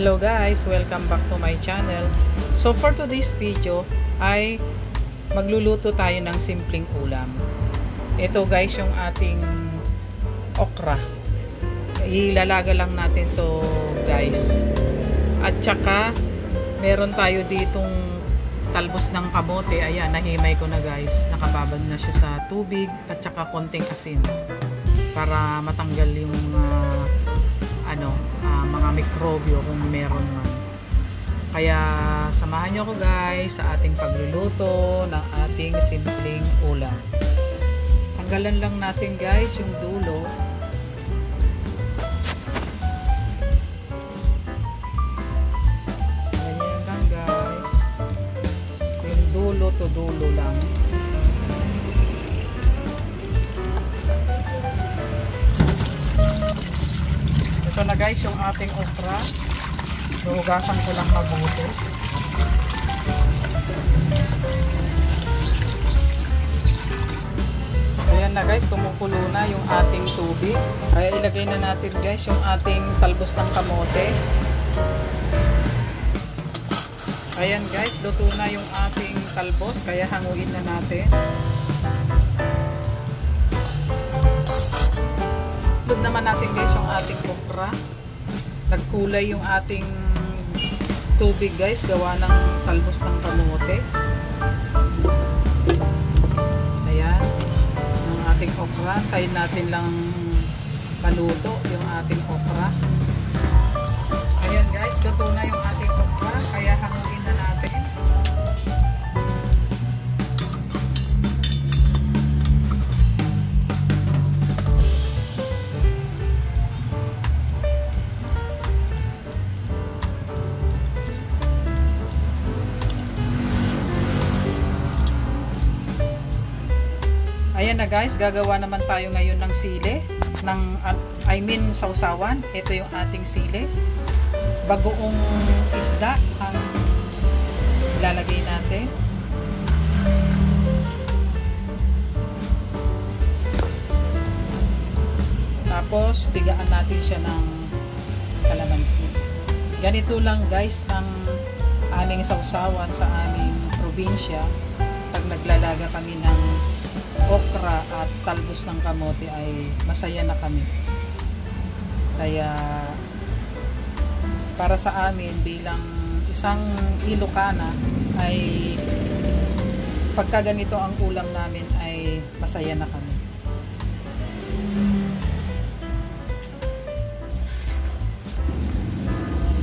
Hello guys, welcome back to my channel. So for today's video ay magluluto tayo ng simpleng ulam. Ito guys yung ating okra. Ilalaga lang natin to guys. At saka meron tayo ditong talbos ng kamote. Ayan, nahimay ko na guys. Nakababad na siya sa tubig at saka konting asin para matanggal yung mga mikrobyo kung meron man. Kaya samahan nyo ko guys sa ating pagluluto ng ating simpleng ulam. Tanggalan lang natin guys yung dulo. Ganyan lang guys. Yung dulo to dulo lang. Ito na guys yung ating okra. Hugasan ko lang mabuti. Ayan na guys, kumukulo na yung ating tubig. Kaya ilagay na natin guys yung ating talbos ng kamote. Ayan guys, luto na yung ating talbos. Kaya hanguin na natin. Naman natin guys yung ating okra. Nagkulay yung ating tubig guys, gawa ng talbos ng kamote. Ayan yung ating okra. Tayin natin lang maluto yung ating okra. Ayan guys, luto na yung ating okra. Kaya hanguin na natin. Ayan na guys, gagawa naman tayo ngayon ng sili, sausawan. Ito yung ating sili. Bagoong isda ang ilalagay natin. Tapos, tigaan natin siya ng kalamansi. Ganito lang guys ang aming sausawan sa aming probinsya. Pag naglalaga kami ng okra at talbos ng kamote ay masaya na kami. Kaya para sa amin bilang isang Ilocana ay pagka ganito ang ulam namin ay masaya na kami.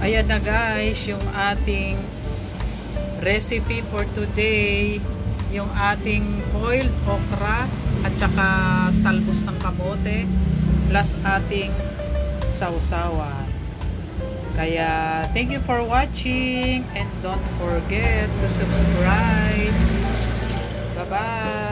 Ayan na guys yung ating recipe for today. Yung ating boiled okra at saka talbos ng kamote plus ating sausawan. Kaya thank you for watching and don't forget to subscribe. Bye bye.